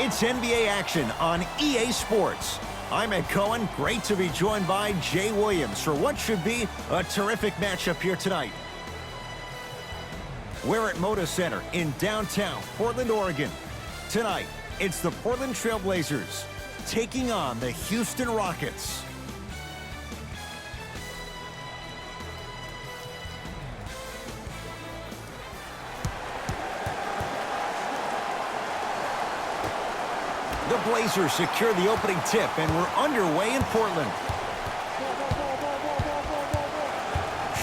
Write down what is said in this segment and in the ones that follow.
It's NBA action on EA Sports. I'm Ed Cohen. Great to be joined by Jay Williams for what should be a terrific matchup here tonight. We're at Moda Center in downtown Portland, Oregon. Tonight, it's the Portland Trail Blazers taking on the Houston Rockets. The Blazers secure the opening tip, and we're underway in Portland.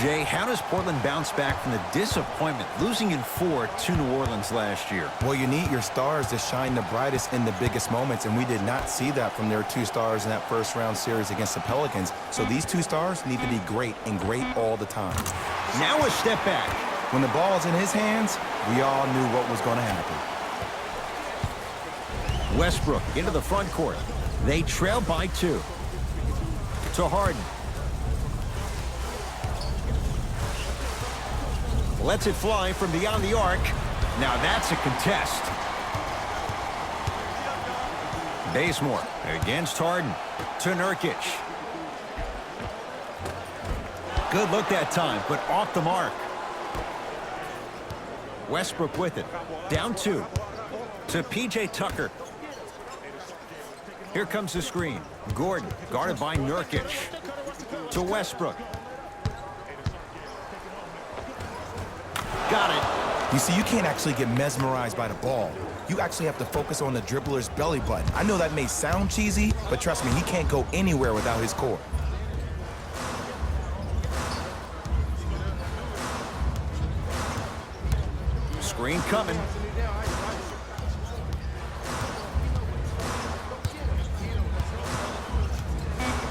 Jay, how does Portland bounce back from the disappointment losing in 4 to New Orleans last year? Well, you need your stars to shine the brightest in the biggest moments, and we did not see that from their 2 stars in that first-round series against the Pelicans. So these 2 stars need to be great and great all the time. Now a step back. When the ball's in his hands, we all knew what was going to happen. Westbrook into the front court. They trail by 2. To Harden. Lets it fly from beyond the arc. Now that's a contest. Bazemore against Harden. To Nurkic. Good look that time, but off the mark. Westbrook with it. Down 2. To P.J. Tucker. Here comes the screen. Gordon guarded by Nurkic. To Westbrook. Got it. You see, you can't actually get mesmerized by the ball. You actually have to focus on the dribbler's belly button. I know that may sound cheesy, but trust me, he can't go anywhere without his core. Screen coming.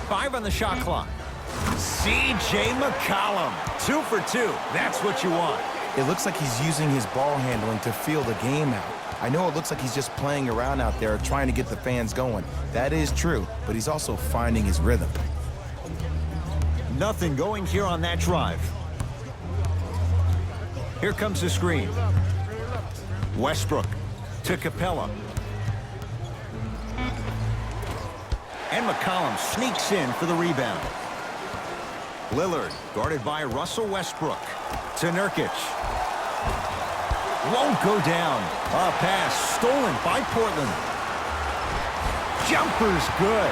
Five on the shot clock. C.J. McCollum. 2 for 2. That's what you want. It looks like he's using his ball handling to feel the game out. I know it looks like he's just playing around out there trying to get the fans going. That is true, but he's also finding his rhythm. Nothing going here on that drive. Here comes the screen. Westbrook to Capella. And McCollum sneaks in for the rebound. Lillard guarded by Russell Westbrook. To Nurkic. Won't go down. A pass stolen by Portland. Jumper's good.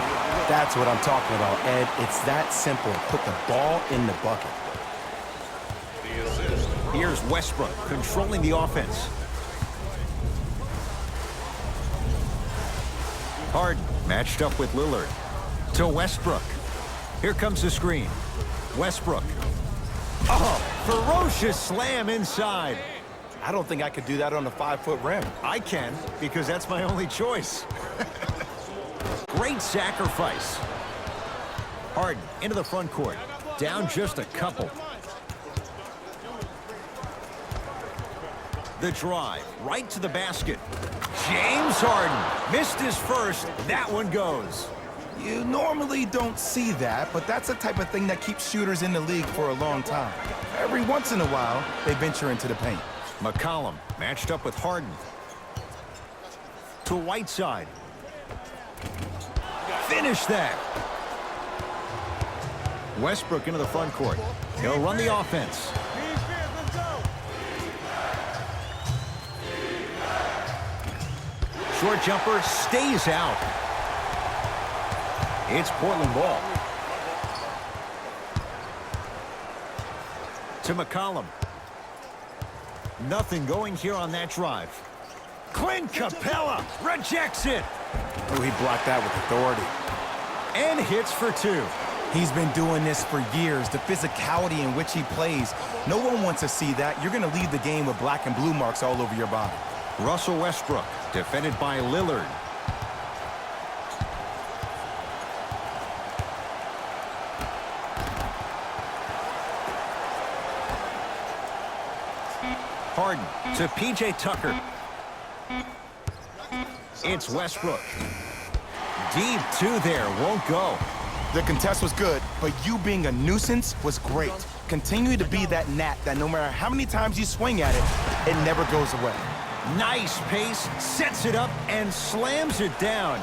That's what I'm talking about, Ed. It's that simple. Put the ball in the bucket. Here's Westbrook controlling the offense. Harden matched up with Lillard. To Westbrook. Here comes the screen. Westbrook. Oh, ferocious slam inside. I don't think I could do that on a 5-foot rim. I can, because that's my only choice. Great sacrifice. Harden into the front court. Down just a couple. The drive right to the basket. James Harden missed his first. That one goes. You normally don't see that, but that's the type of thing that keeps shooters in the league for a long time. Every once in a while, they venture into the paint. McCollum matched up with Harden. To Whiteside. Finish that. Westbrook into the front court. He'll run the offense. Short jumper stays out. It's Portland ball. To McCollum. Nothing going here on that drive. Clint Capella rejects it. Oh, he blocked that with authority. And hits for 2. He's been doing this for years. The physicality in which he plays. No one wants to see that. You're going to leave the game with black and blue marks all over your body. Russell Westbrook, defended by Lillard. Harden to P.J. Tucker. It's Westbrook. Deep 2 there, won't go. The contest was good, but you being a nuisance was great. Continue to be that gnat that no matter how many times you swing at it, it never goes away. Nice pace, sets it up, and slams it down.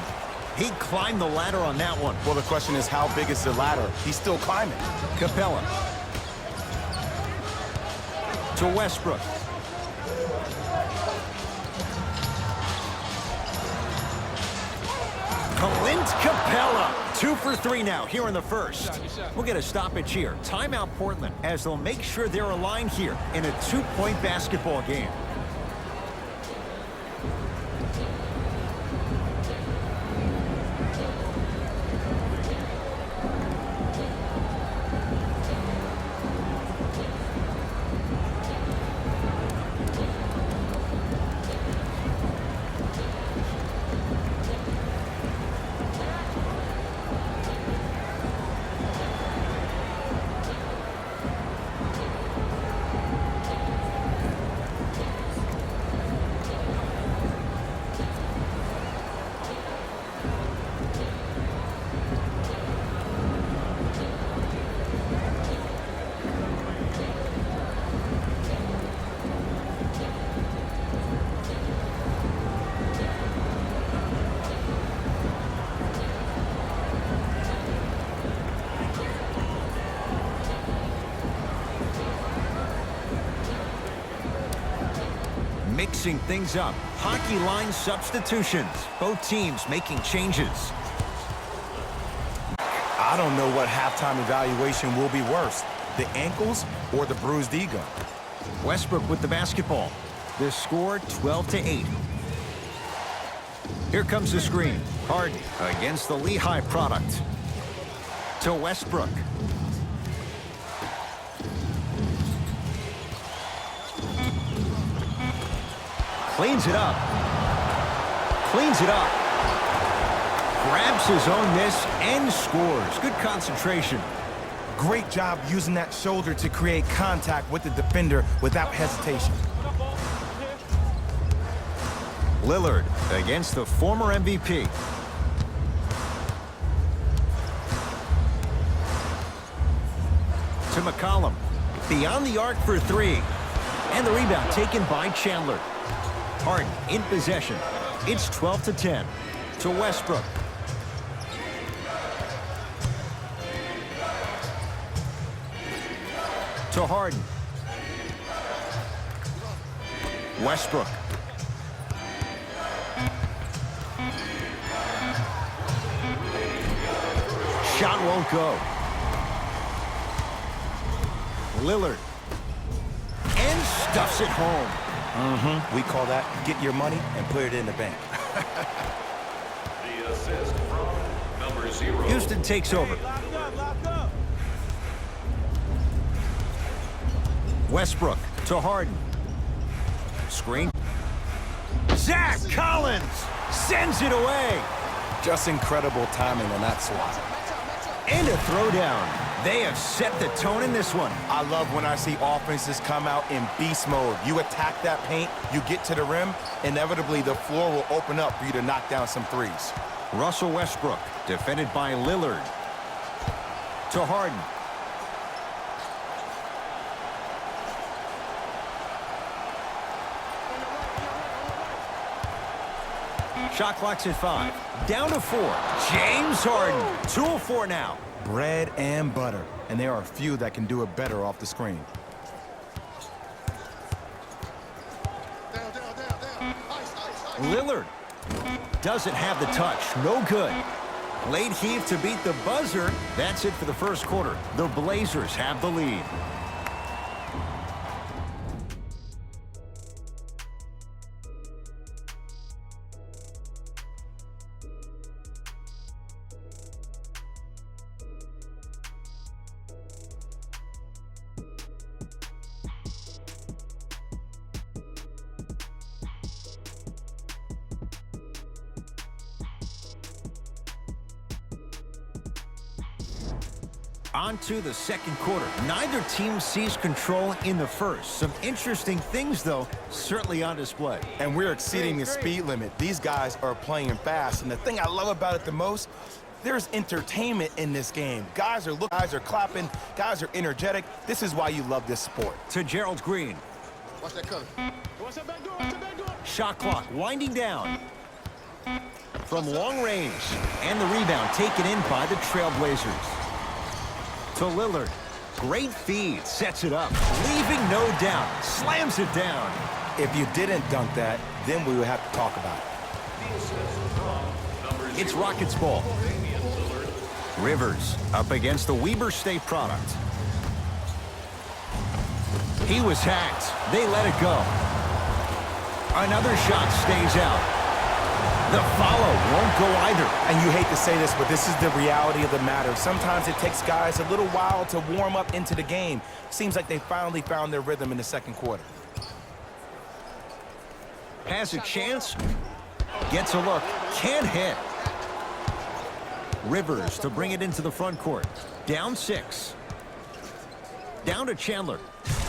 He climbed the ladder on that one. Well, the question is, how big is the ladder? He's still climbing. Capella. To Westbrook. Clint Capella. 2 for 3 now here in the first. We'll get a stoppage here. Timeout Portland as they'll make sure they're aligned here in a 2-point basketball game. Mixing things up. Hockey line substitutions. Both teams making changes. I don't know what halftime evaluation will be worse, the ankles or the bruised ego. Westbrook with the basketball. The score 12-8. Here comes the screen. Harden against the Lehigh product. To Westbrook. Cleans it up. Cleans it up. Grabs his own miss and scores. Good concentration. Great job using that shoulder to create contact with the defender without hesitation. Lillard against the former MVP. To McCollum. Beyond the arc for 3. And the rebound taken by Chandler. Harden in possession. It's 12-10. To Westbrook. To Harden. Westbrook. Shot won't go. Lillard. And stuffs it home. We call that get your money and put it in the bank. The assist from number 0. Houston takes over. Westbrook to Harden. Screen. Zach Collins sends it away. Just incredible timing on that swat. And a throwdown. They have set the tone in this one. I love when I see offenses come out in beast mode. You attack that paint, you get to the rim, inevitably the floor will open up for you to knock down some threes. Russell Westbrook, defended by Lillard. To Harden. Shot clock's at 5. Down to 4. James Harden. 2 of 4 now. Bread and butter, and there are a few that can do it better off the screen. Lillard doesn't have the touch. No good. Late heave to beat the buzzer. That's it for the first quarter. The Blazers have the lead. On to the second quarter. Neither team sees control in the first. Some interesting things, though, certainly on display. And we're exceeding the speed limit. These guys are playing fast, and the thing I love about it the most, there's entertainment in this game. Guys are looking, guys are clapping, guys are energetic. This is why you love this sport. To Gerald Green. Watch that cover. Watch that back door. Watch that back door. Shot clock winding down. From long range. And the rebound taken in by the Trailblazers. To Lillard. Great feed. Sets it up. Leaving no doubt. Slams it down. If you didn't dunk that, then we would have to talk about it. It's Rockets ball. Rivers up against the Weber State product. He was hacked. They let it go. Another shot stays out. The follow won't go either. And you hate to say this, but this is the reality of the matter. Sometimes it takes guys a little while to warm up into the game. Seems like they finally found their rhythm in the second quarter. Has a chance. Gets a look. Can't hit. Rivers to bring it into the front court. Down 6. Down to Chandler.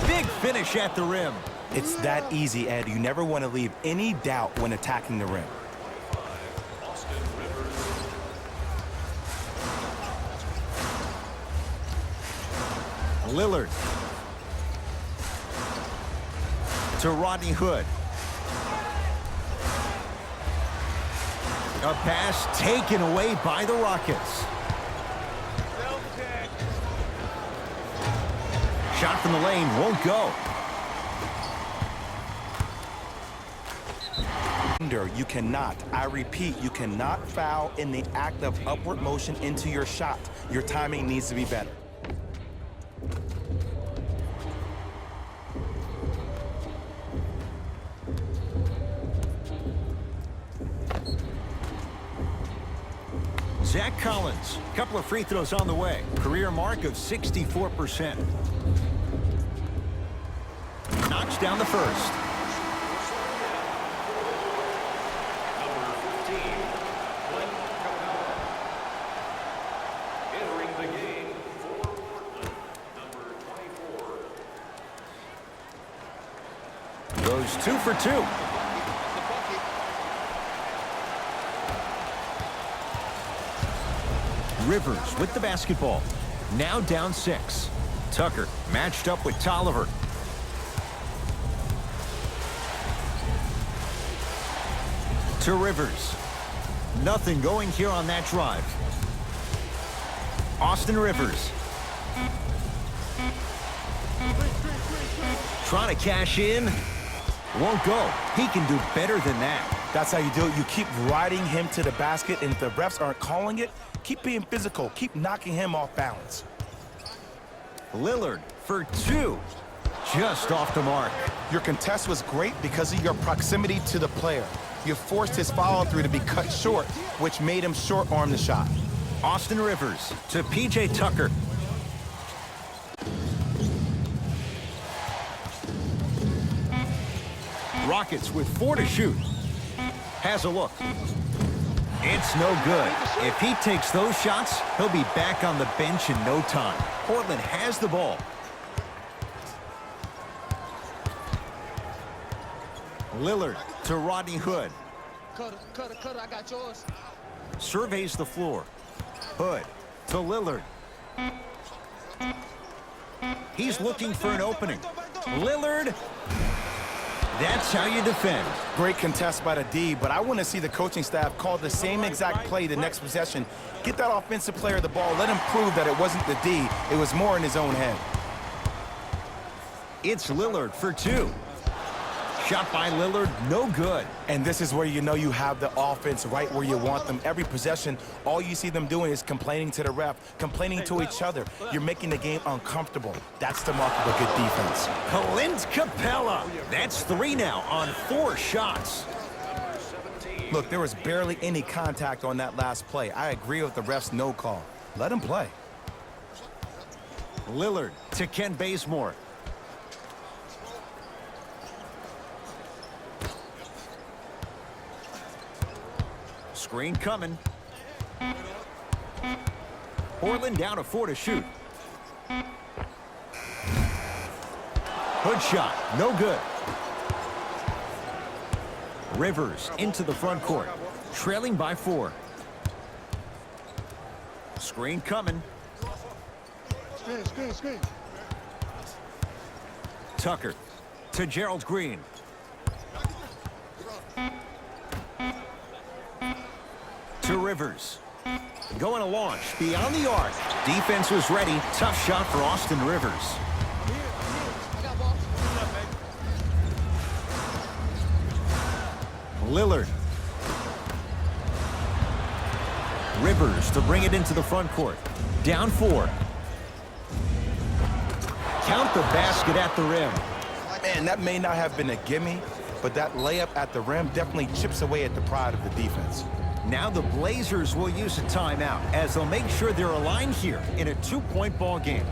Big finish at the rim. It's that easy, Ed. You never want to leave any doubt when attacking the rim. Lillard. To Rodney Hood. A pass taken away by the Rockets. Shot from the lane won't go. You cannot, I repeat, you cannot foul in the act of upward motion into your shot. Your timing needs to be better. Zach Collins, couple of free throws on the way. Career mark of 64%. Knocks down the first. Number 15, Clint Capella. Entering the game for Portland, number 24. Goes 2 for 2. Rivers with the basketball. Now down 6. Tucker matched up with Tolliver. To Rivers. Nothing going here on that drive. Austin Rivers. Trying to cash in. Won't go. He can do better than that. That's how you do it. You keep riding him to the basket, and if the refs aren't calling it, keep being physical. Keep knocking him off balance. Lillard for 2. Just off the mark. Your contest was great because of your proximity to the player. You forced his follow-through to be cut short, which made him short-arm the shot. Austin Rivers to P.J. Tucker. Rockets with 4 to shoot. Has a look. It's no good. If he takes those shots, he'll be back on the bench in no time. Portland has the ball. Lillard to Rodney Hood. Cutter, I got yours. Surveys the floor. Hood to Lillard. He's looking for an opening. Lillard. That's how you defend. Great contest by the D, but I want to see the coaching staff call the same exact play the next possession. Get that offensive player the ball. Let him prove that it wasn't the D. It was more in his own head. It's Lillard for 2. Shot by Lillard, no good. And this is where you know you have the offense right where you want them. Every possession, all you see them doing is complaining to the ref, complaining to each other. You're making the game uncomfortable. That's the mark of a good defense. Clint Capella. That's 3 now on 4 shots. Look, there was barely any contact on that last play. I agree with the ref's no call. Let him play. Lillard to Ken Bazemore. Screen coming. Portland down to 4 to shoot. Hood shot, no good. Rivers into the front court, trailing by 4. Screen coming. Screen. Tucker to Gerald Green. to Rivers. Going to launch beyond the arc. Defense was ready. Tough shot for Austin Rivers. I got ball. Lillard. Rivers to bring it into the front court. Down 4. Count the basket at the rim. Man, that may not have been a gimme, but that layup at the rim definitely chips away at the pride of the defense. Now the Blazers will use a timeout as they'll make sure they're aligned here in a 2-point ball game.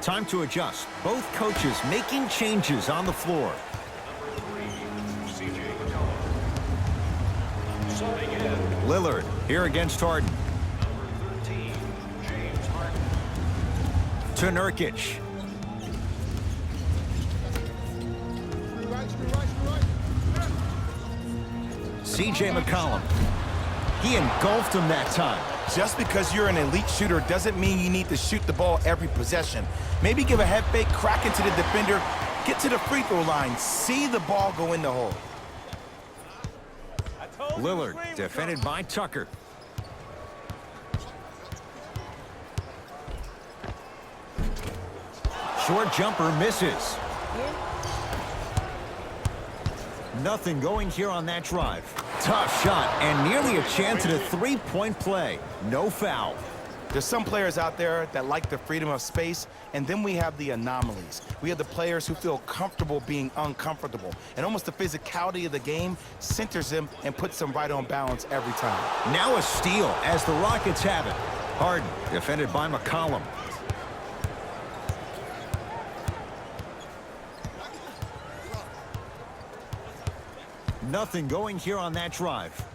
Time to adjust. Both coaches making changes on the floor. C.J. McCollum. Subbing in, Lillard here against Harden. number 13, James Harden. To Nurkic. C.J. McCollum. He engulfed him that time. Just because you're an elite shooter doesn't mean you need to shoot the ball every possession. Maybe give a head fake, crack into the defender, get to the free throw line, see the ball go in the hole. Lillard defended by Tucker. Short jumper misses. Nothing going here on that drive. Tough shot and nearly a chance at a 3-point play. No foul. There's some players out there that like the freedom of space, and then we have the anomalies. We have the players who feel comfortable being uncomfortable, and almost the physicality of the game centers them and puts them right on balance every time. Now a steal as the Rockets have it. Harden defended by McCollum. Nothing going here on that drive.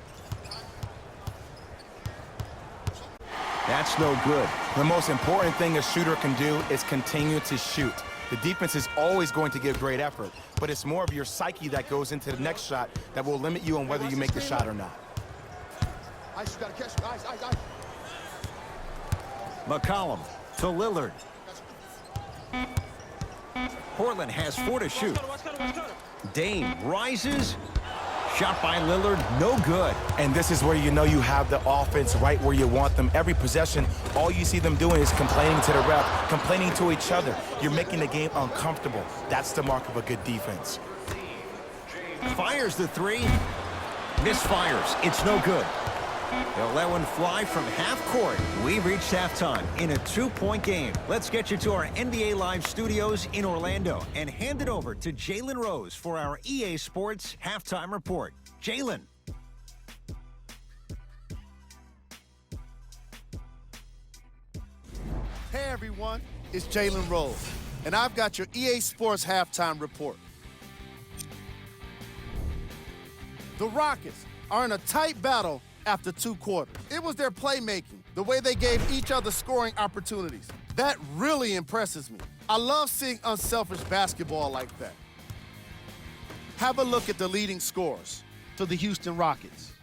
That's no good. The most important thing a shooter can do is continue to shoot. The defense is always going to give great effort, but it's more of your psyche that goes into the next shot that will limit you on whether you make the shot or not. Ice, you gotta catch me. Ice, ice, ice. McCollum to Lillard. Portland has 4 to shoot. Dame rises. Shot by Lillard, no good. And this is where you know you have the offense right where you want them. Every possession, all you see them doing is complaining to the ref, complaining to each other. You're making the game uncomfortable. That's the mark of a good defense. Fires the 3. Misfires. It's no good. They'll let one fly from half court. We've reached halftime in a 2-point game. Let's get you to our NBA Live studios in Orlando and hand it over to Jalen Rose for our EA Sports Halftime Report. Jalen. Hey everyone, it's Jalen Rose, and I've got your EA Sports Halftime Report. The Rockets are in a tight battle after 2 quarters. It was their playmaking, the way they gave each other scoring opportunities. That really impresses me. I love seeing unselfish basketball like that. Have a look at the leading scorers for the Houston Rockets.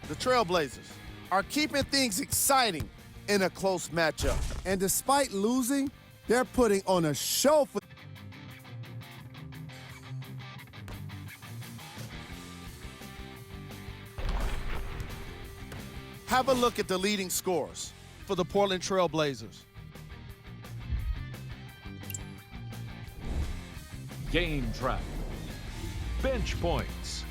The Trailblazers are keeping things exciting in a close matchup. And despite losing, they're putting on a show for Have a look at the leading scorers for the Portland Trail Blazers. Game track. Bench points.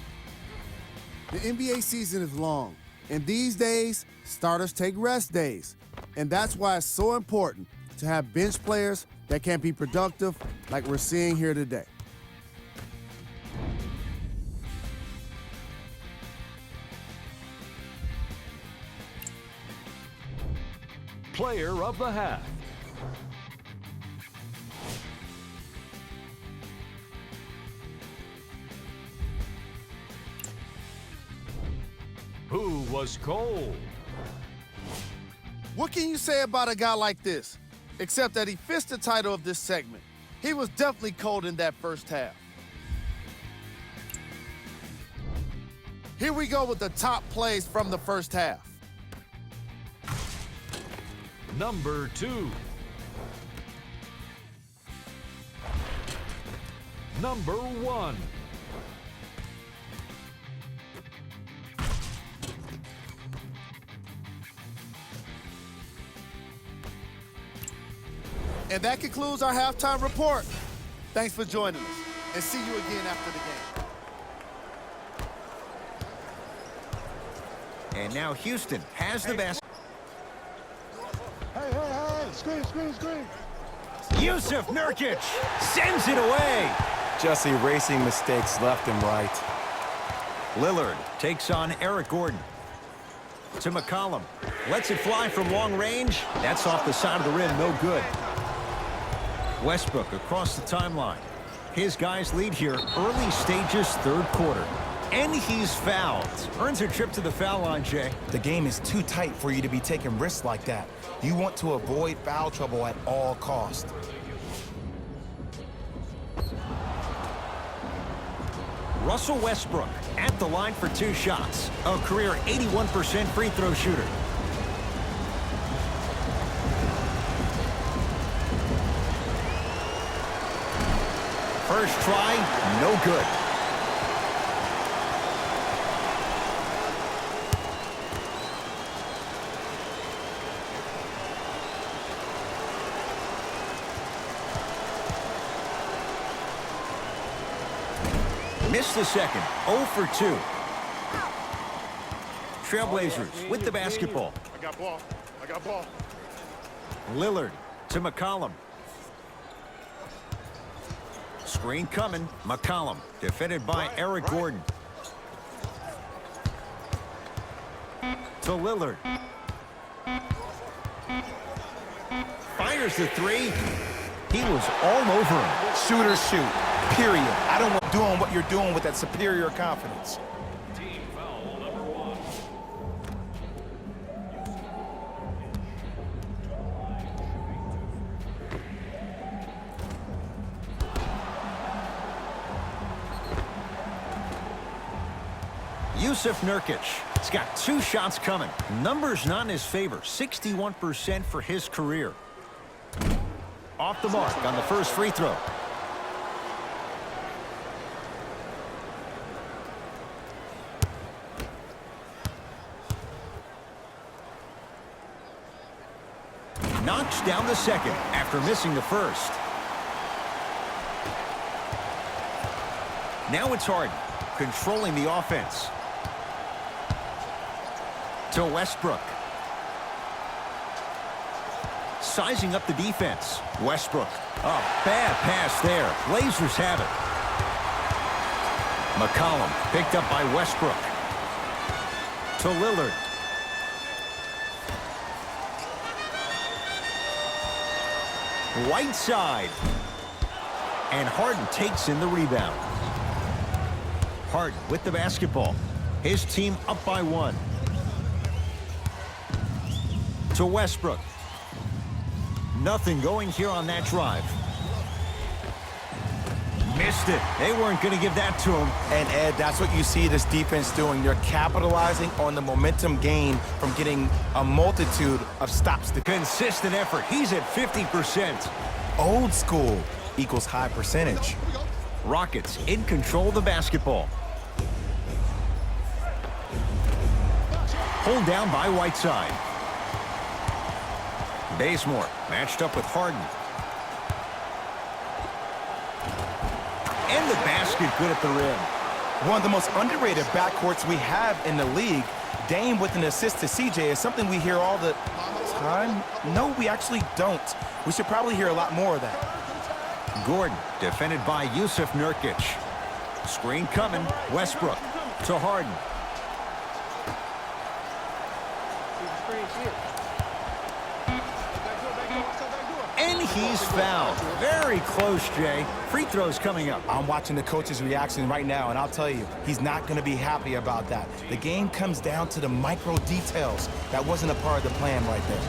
The NBA season is long, and these days, starters take rest days. And that's why it's so important to have bench players that can be productive like we're seeing here today. Player of the half. Who was cold? What can you say about a guy like this? Except that he fits the title of this segment. He was definitely cold in that first half. Here we go with the top plays from the first half. Number 2. Number 1. And that concludes our halftime report. Thanks for joining us, and see you again after the game. And now Houston has the basket. Hey, screen. Yusuf Nurkic sends it away. Just erasing mistakes left and right. Lillard takes on Eric Gordon. To McCollum. Lets it fly from long range. That's off the side of the rim, no good. Westbrook across the timeline. His guys lead here, early stages, third quarter. And he's fouled. Earns a trip to the foul line, Jay. The game is too tight for you to be taking risks like that. You want to avoid foul trouble at all costs. Russell Westbrook at the line for 2 shots. A career 81% free throw shooter. First try, no good. Missed the second, 0 for 2. Trailblazers with the basketball. I got ball. Lillard to McCollum. Screen coming. McCollum defended by Eric Gordon. To Lillard. Fires the 3. He was all over him. Shooters shoot, period. I don't want doing what you're doing with that superior confidence. Team foul number 1. Yusuf Nurkic. He's got 2 shots coming. Numbers not in his favor. 61% for his career. Off the mark on the first free throw. Knocks down the second after missing the first. Now it's Harden controlling the offense. To Westbrook. Sizing up the defense. Westbrook. A bad pass there. Blazers have it. McCollum picked up by Westbrook. To Lillard. Whiteside. And Harden takes in the rebound. Harden with the basketball. His team up by 1. To Westbrook. Nothing going here on that drive. Missed it. They weren't going to give that to him. And Ed, that's what you see this defense doing. They're capitalizing on the momentum gain from getting a multitude of stops. Consistent effort. He's at 50%. Old school equals high percentage. Rockets in control of the basketball. Pulled down by Whiteside. Bazemore matched up with Harden. And the basket good at the rim. One of the most underrated backcourts we have in the league. Dame with an assist to CJ is something we hear all the time. No, we actually don't. We should probably hear a lot more of that. Gordon, defended by Yusuf Nurkic. Screen coming. Westbrook to Harden. And he's fouled. Very close, Jay. Free throws coming up. I'm watching the coach's reaction right now, and I'll tell you, he's not going to be happy about that. The game comes down to the micro details. That wasn't a part of the plan right there.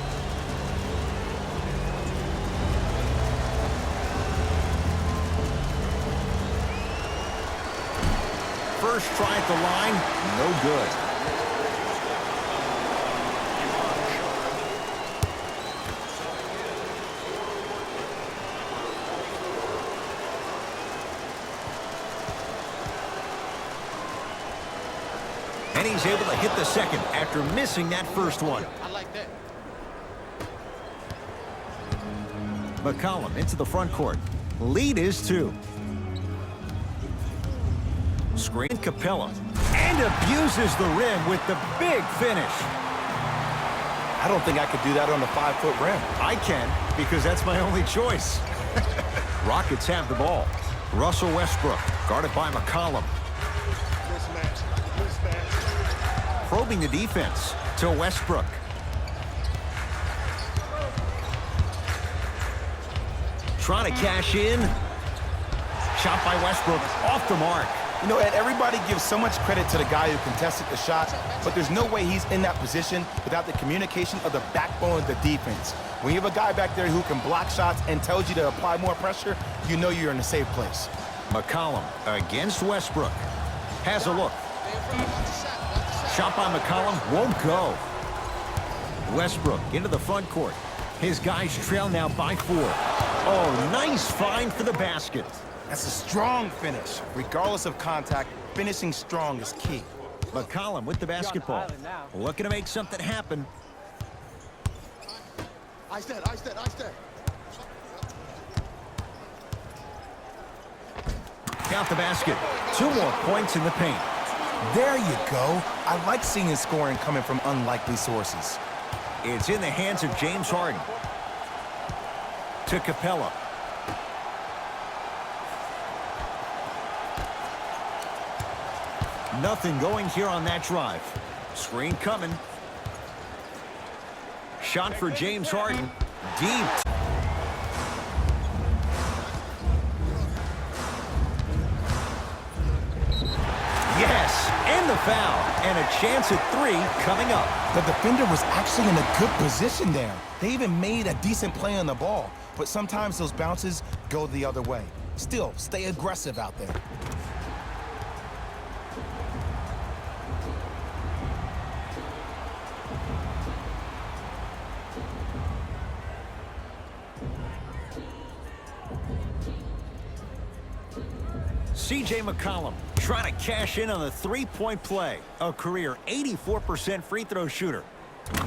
First try at the line, no good. And he's able to hit the second after missing that first one. I like that. McCollum into the front court. Lead is 2. Screen Capella. And abuses the rim with the big finish. I don't think I could do that on the 5-foot rim. I can, because that's my only choice. Rockets have the ball. Russell Westbrook, guarded by McCollum. Mismatch. Mismatch. Probing the defense to Westbrook. Trying to cash in. Shot by Westbrook off the mark. You know, Ed, everybody gives so much credit to the guy who contested the shot, but there's no way he's in that position without the communication of the backbone of the defense. When you have a guy back there who can block shots and tells you to apply more pressure, you know you're in a safe place. McCollum against Westbrook. Has a look. Shot by McCollum won't go. Westbrook into the front court. His guys trail now by 4. Oh, nice find for the basket. That's a strong finish. Regardless of contact, finishing strong is key. McCollum with the basketball. Looking to make something happen. Ice that, ice that, ice that. Count the basket. 2 more points in the paint. There you go. I like seeing scoring coming from unlikely sources. It's in the hands of James Harden. To Capella. Nothing going here on that drive. Screen coming. Shot for James Harden. Deep. Yes, and the foul. And a chance at 3 coming up. The defender was actually in a good position there. They even made a decent play on the ball, but sometimes those bounces go the other way. Still, stay aggressive out there. C.J. McCollum trying to cash in on the 3-point play. A career 84% free throw shooter.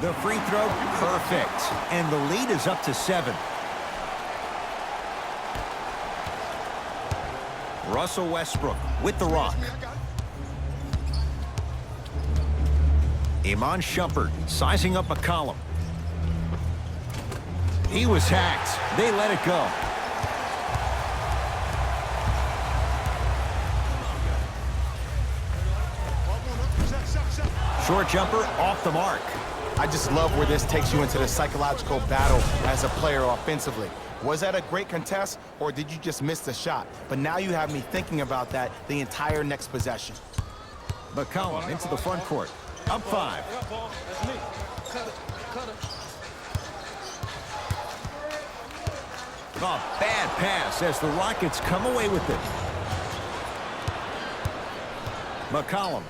The free throw, perfect. And the lead is up to 7. Russell Westbrook with the rock. Iman Shumpert sizing up McCollum. He was hacked. They let it go. Short jumper off the mark. I just love where this takes you into the psychological battle as a player offensively. Was that a great contest, or did you just miss the shot? But now you have me thinking about that the entire next possession. McCollum into the front court. Up 5. Oh, bad pass as the Rockets come away with it. McCollum.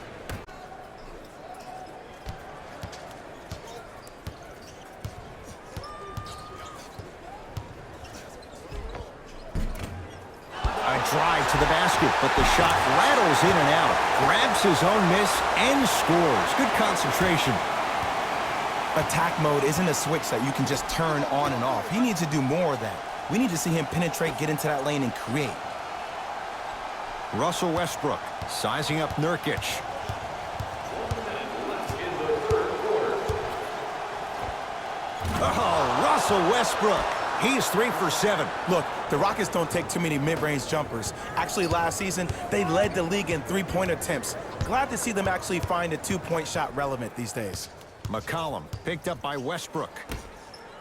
Drive to the basket, but the shot rattles in and out. Grabs his own miss and scores. Good concentration. Attack mode isn't a switch that you can just turn on and off. He needs to do more of that. We need to see him penetrate, get into that lane, and create. Russell Westbrook sizing up Nurkic. Oh, Russell Westbrook. He's 3 for 7. Look, the Rockets don't take too many mid-range jumpers. Actually, last season, they led the league in three-point attempts. Glad to see them actually find a two-point shot relevant these days. McCollum picked up by Westbrook.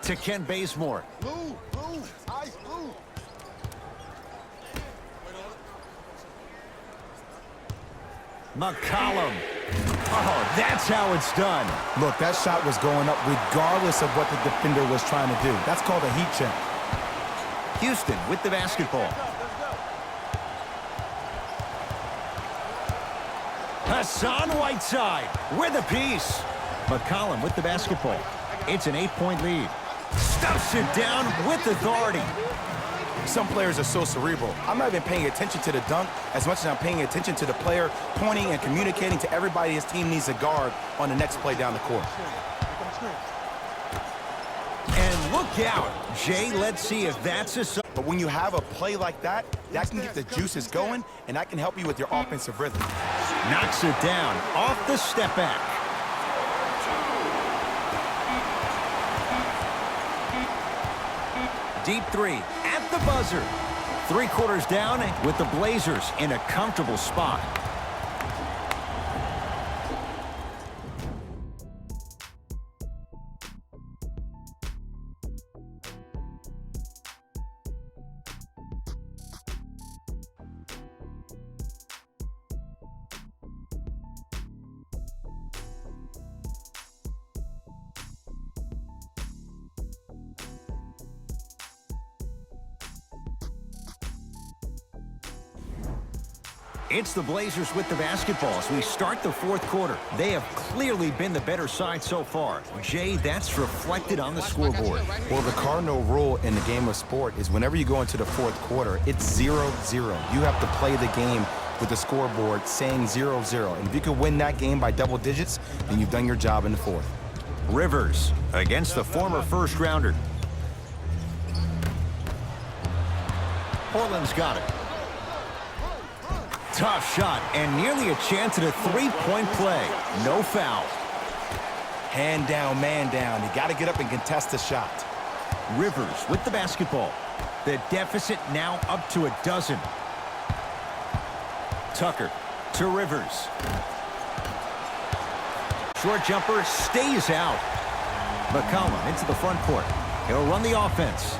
To Ken Bazemore. Blue, blue, ice, blue. McCollum. Oh, that's how it's done. Look, that shot was going up regardless of what the defender was trying to do. That's called a heat check. Houston with the basketball. Hassan Whiteside with a piece. McCollum with the basketball. It's an 8-point lead. Stuffs it down with authority. Some players are so cerebral. I'm not even paying attention to the dunk as much as I'm paying attention to the player pointing and communicating to everybody his team needs a guard on the next play down the court. And look out. Jay, let's see if that's a... But when you have a play like that, that can get the juices going, and that can help you with your offensive rhythm. Knocks it down off the step back. Deep three at the buzzer. 3 quarters down with the Blazers in a comfortable spot. It's the Blazers with the basketball as we start the 4th quarter. They have clearly been the better side so far. Jay, that's reflected on the scoreboard. Well, the cardinal rule in the game of sport is whenever you go into the 4th quarter, it's 0-0. You have to play the game with the scoreboard saying 0-0. And if you can win that game by double digits, then you've done your job in the 4th. Rivers against the former first-rounder. Portland's got it. Tough shot and nearly a chance at a 3-point play. No foul. Hand down, man down. You got to get up and contest the shot. Rivers with the basketball. The deficit now up to 12. Tucker to Rivers. Short jumper stays out. McCollum into the front court. He'll run the offense.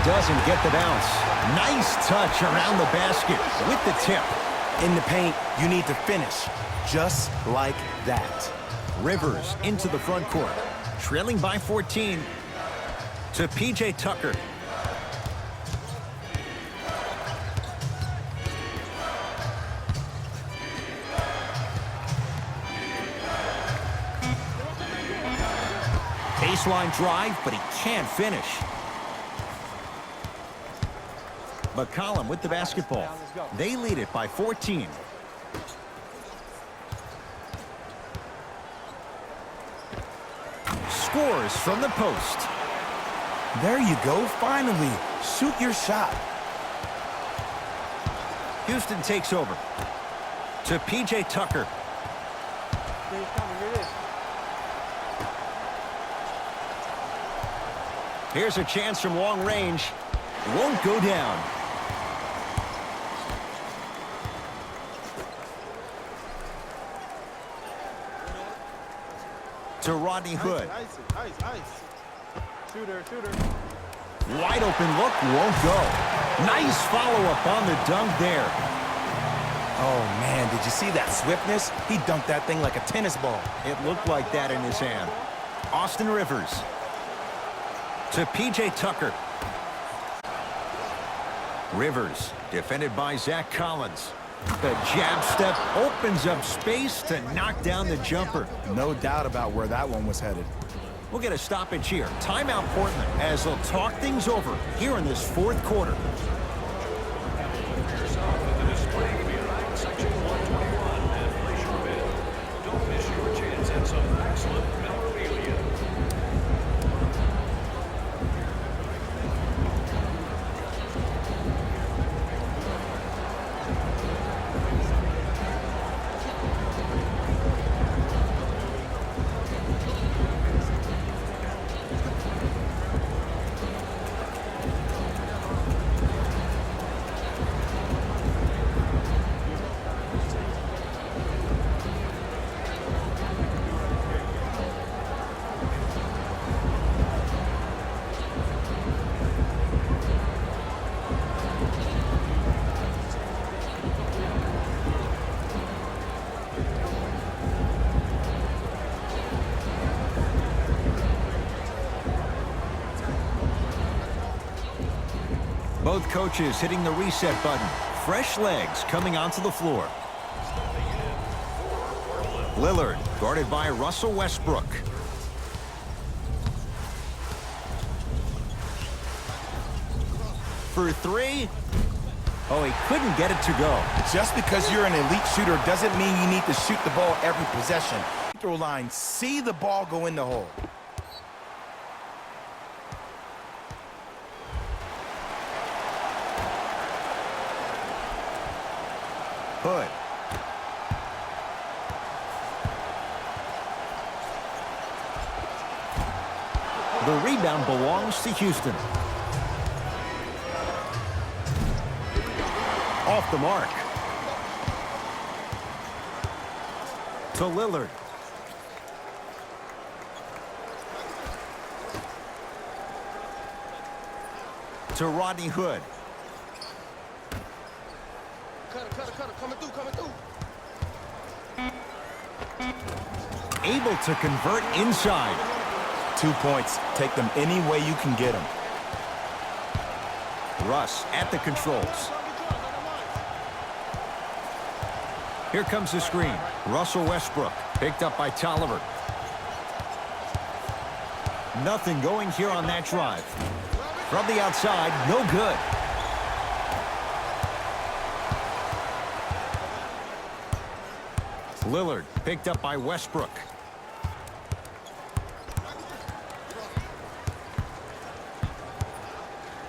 Doesn't get the bounce. Nice touch around the basket with the tip. In the paint, you need to finish just like that. Rivers into the front court. Trailing by 14 to P.J. Tucker. Baseline drive, but he can't finish. McCollum with the basketball. They lead it by 14. Scores from the post. There you go, finally. Shoot your shot. Houston takes over. To P.J. Tucker. Here's a chance from long range. Won't go down. To Rodney Hood. Shooter. Wide open look, won't go. Nice follow-up on the dunk there. Oh, man, did you see that swiftness? He dunked that thing like a tennis ball. It looked like that in his hand. Austin Rivers. To P.J. Tucker. Rivers, defended by Zach Collins. The jab step opens up space to knock down the jumper. No doubt about where that one was headed. We'll get a stoppage here. Timeout Portland as they'll talk things over here in this 4th quarter. Section 121 at Glacier Bend. Don't miss your chance at some excellent memorabilia. Both coaches hitting the reset button. Fresh legs coming onto the floor. Lillard guarded by Russell Westbrook. For three. Oh, he couldn't get it to go. Just because you're an elite shooter doesn't mean you need to shoot the ball every possession. Throw line, see the ball go in the hole. Hood. The rebound belongs to Houston. Off the mark. To Lillard. To Rodney Hood. Cutter, coming through. Able to convert inside. 2 points. Take them any way you can get them. Russ at the controls. Here comes the screen. Russell Westbrook picked up by Tolliver. Nothing going here on that drive. From the outside, no good. Lillard picked up by Westbrook.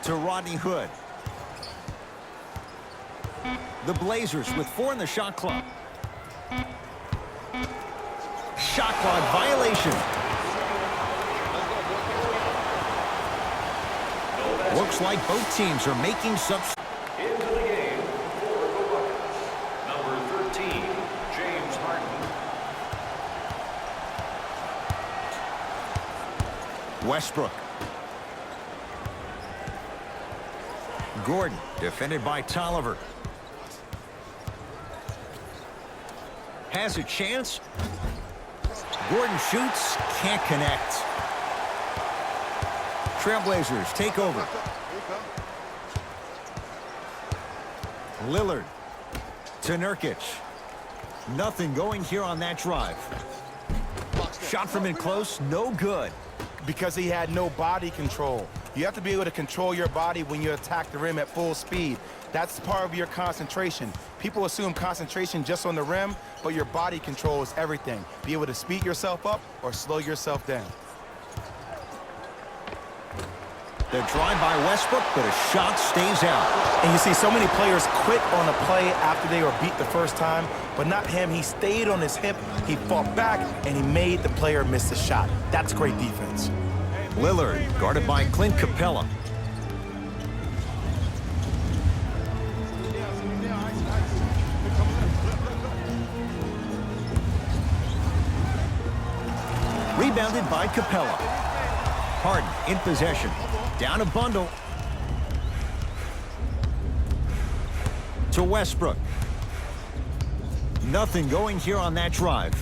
To Rodney Hood. The Blazers with 4 in the shot clock. Shot clock violation. Looks like both teams are making subs. Into the game for the Buckets. Number 13, James Harden. Westbrook. Gordon defended by Tolliver. Has a chance. Gordon shoots, can't connect. Trailblazers take over. Lillard to Nurkic. Nothing going here on that drive. Shot from in close, no good. Because he had no body control. You have to be able to control your body when you attack the rim at full speed. That's part of your concentration. People assume concentration just on the rim, but your body control is everything. Be able to speed yourself up or slow yourself down. The drive by Westbrook, but a shot stays out. And you see so many players quit on a play after they were beat the first time, but not him. He stayed on his hip, he fought back, and he made the player miss the shot. That's great defense. Lillard guarded by Clint Capella. Rebounded by Capella. Harden in possession. Down a bundle. To Westbrook. Nothing going here on that drive.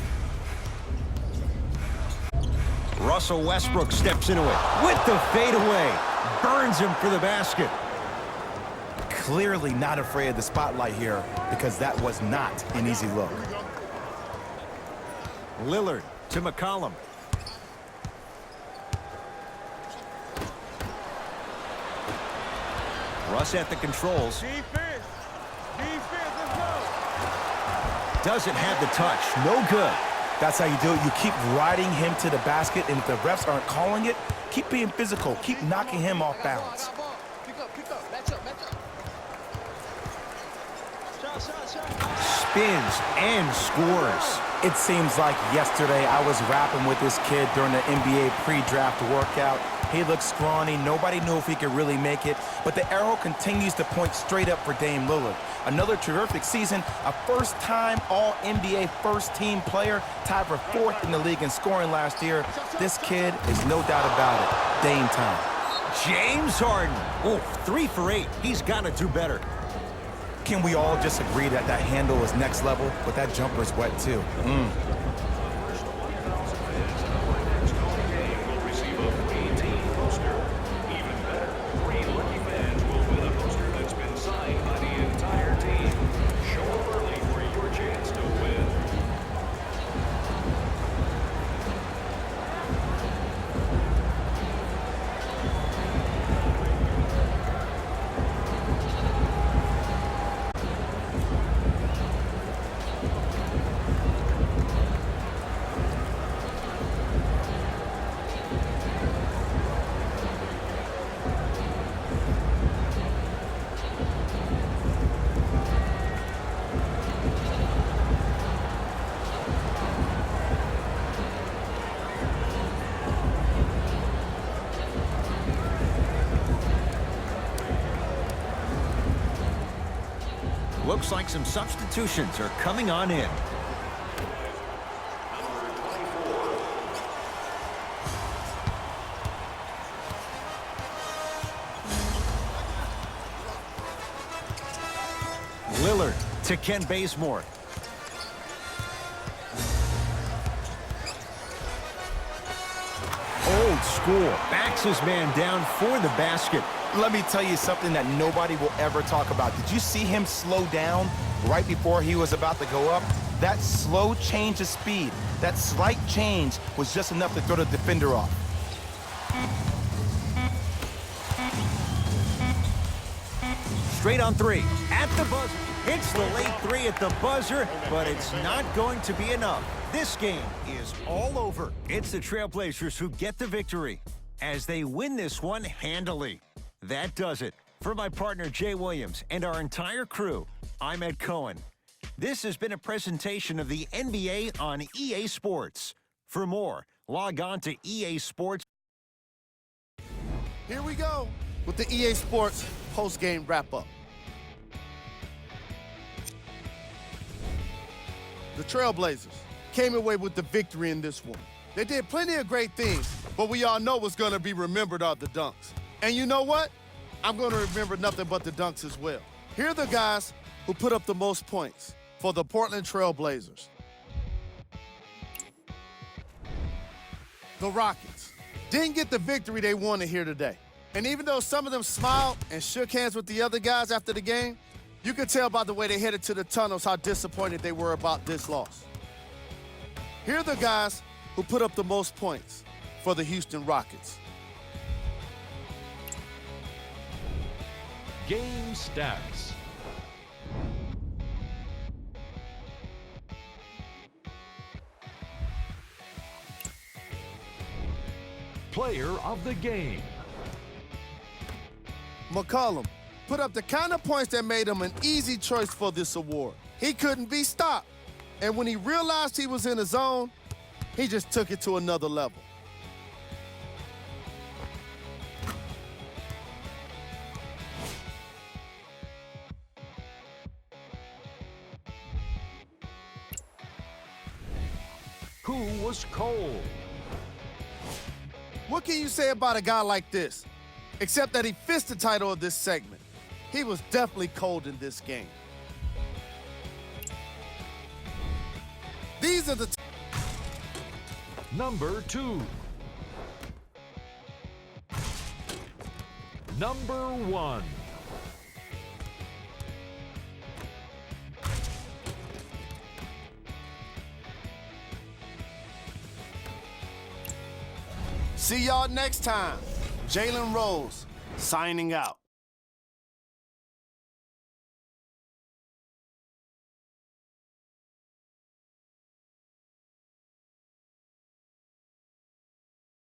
Russell Westbrook steps into it with the fadeaway. Burns him for the basket. Clearly not afraid of the spotlight here because that was not an easy look. Lillard to McCollum. Russ at the controls. Defense, let's go. Doesn't have the touch. No good. That's how you do it. You keep riding him to the basket, and if the refs aren't calling it, keep being physical. Keep knocking him off balance. Pick up. Match up. Shot. Spins and scores. It seems like yesterday I was rapping with this kid during the NBA pre-draft workout. He looked scrawny. Nobody knew if he could really make it. But the arrow continues to point straight up for Dame Lillard. Another terrific season, a first-time All-NBA first-team player, tied for 4th in the league in scoring last year. This kid is no doubt about it. Dame time. James Harden. Oh, 3 for 8. He's got to do better. Can we all just agree that that handle is next level? But that jumper's wet, too. Will receive a free team poster. Even better, 3 lucky fans will win a poster Looks like some substitutions are coming on in. Lillard to Ken Bazemore. Old school. Backs his man down for the basket. Let me tell you something that nobody will ever talk about. Did you see him slow down right before he was about to go up? That slow change of speed, that slight change was just enough to throw the defender off. Straight on three. At the buzzer. Hits the late three at the buzzer, but it's not going to be enough. This game is all over. It's the Trailblazers who get the victory as they win this one handily. That does it. For my partner, Jay Williams, and our entire crew, I'm Ed Cohen. This has been a presentation of the NBA on EA Sports. For more, log on to EA Sports. Here we go with the EA Sports post-game wrap-up. The Trailblazers came away with the victory in this one. They did plenty of great things, but we all know what's going to be remembered are the dunks. And you know what? I'm going to remember nothing but the dunks as well. Here are the guys who put up the most points for the Portland Trailblazers. The Rockets didn't get the victory they wanted here today. And even though some of them smiled and shook hands with the other guys after the game, you could tell by the way they headed to the tunnels how disappointed they were about this loss. Here are the guys who put up the most points for the Houston Rockets. Game stats. Player of the game. McCollum put up the kind of points that made him an easy choice for this award. He couldn't be stopped. And when he realized he was in the zone, he just took it to another level. Who was cold? What can you say about a guy like this? Except that he fits the title of this segment. He was definitely cold in this game. These are the Number 2. Number 1. See y'all next time. Jalen Rose signing out.